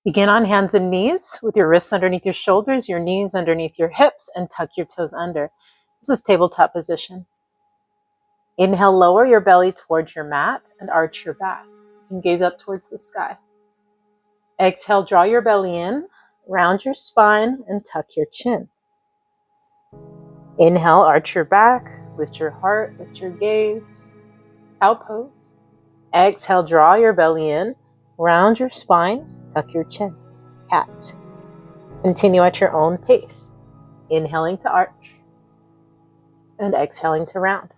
Begin on hands and knees with your wrists underneath your shoulders, your knees underneath your hips, and tuck your toes under. This is tabletop position. Inhale, lower your belly towards your mat and arch your back. You can gaze up towards the sky. Exhale, draw your belly in, round your spine, and tuck your chin. Inhale, arch your back, lift your heart, lift your gaze, cow pose. Exhale, draw your belly in, round your spine, tuck your chin, cat. Continue at your own pace, inhaling to arch and exhaling to round.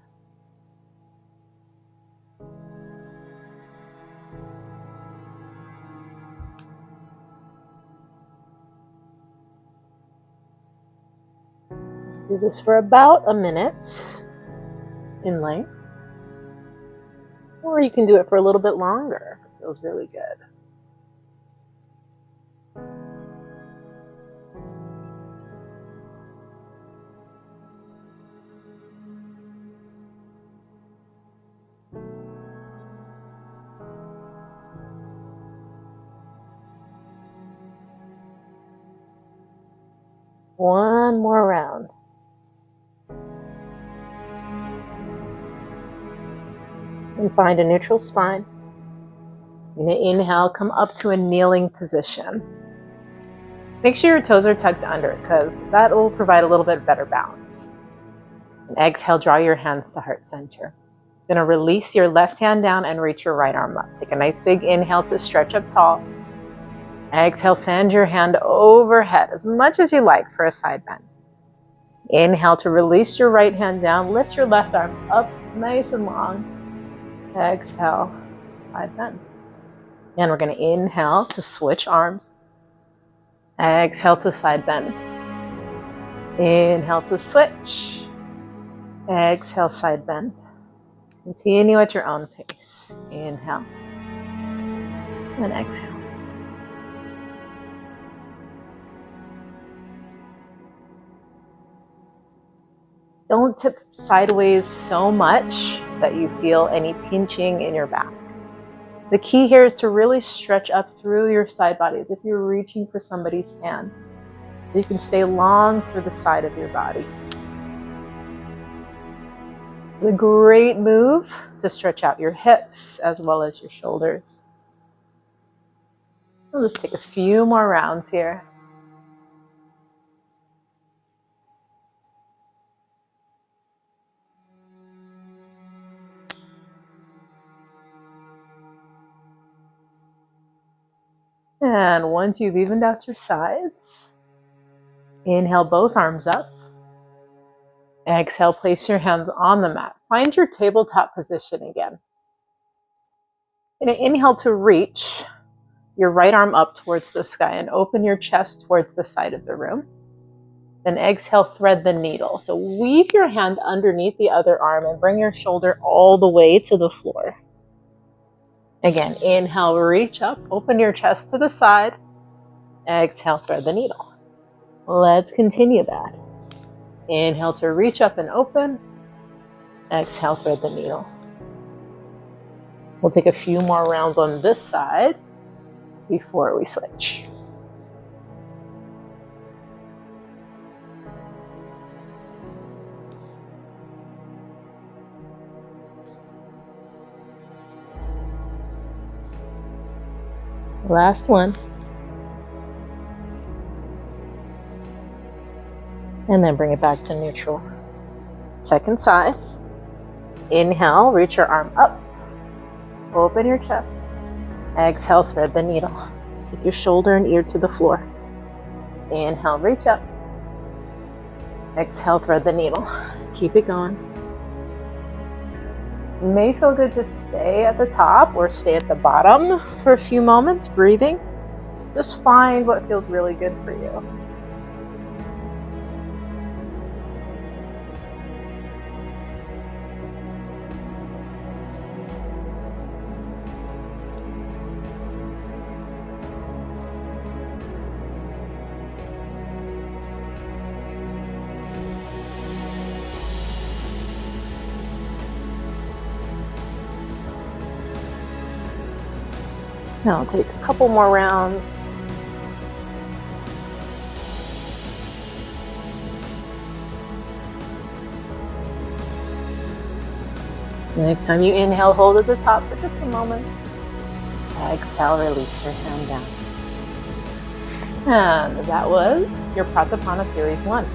Do this for about a minute in length, or you can do it for a little bit longer. It feels really good. One more round. And find a neutral spine. You're going to inhale, come up to a kneeling position. Make sure your toes are tucked under because that will provide a little bit better balance. And exhale, draw your hands to heart center. You're going to release your left hand down and reach your right arm up. Take a nice big inhale to stretch up tall. Exhale, send your hand overhead as much as you like for a side bend. Inhale to release your right hand down. Lift your left arm up nice and long. Exhale, side bend. And we're going to inhale to switch arms. Exhale to side bend. Inhale to switch. Exhale, side bend. Continue at your own pace. Inhale and exhale. Don't tip sideways so much that you feel any pinching in your back. The key here is to really stretch up through your side body as if you're reaching for somebody's hand. So you can stay long through the side of your body. It's a great move to stretch out your hips as well as your shoulders. Let's take a few more rounds here. And once you've evened out your sides, inhale both arms up. Exhale, place your hands on the mat. Find your tabletop position again. Inhale to reach your right arm up towards the sky and open your chest towards the side of the room. Then exhale, thread the needle. So weave your hand underneath the other arm and bring your shoulder all the way to the floor. Again, inhale, reach up, open your chest to the side. Exhale, thread the needle. Let's continue that. Inhale to reach up and open. Exhale, thread the needle. We'll take a few more rounds on this side before we switch. Last one. And then bring it back to neutral. Second side. Inhale, reach your arm up. Open your chest. Exhale, thread the needle. Take your shoulder and ear to the floor. Inhale, reach up. Exhale, thread the needle. Keep it going. It may feel good to stay at the top or stay at the bottom for a few moments, breathing. Just find what feels really good for you. Now I'll take a couple more rounds. Next time you inhale, hold at the top for just a moment. Exhale, release your hand down. And that was your Pratapana Series 1.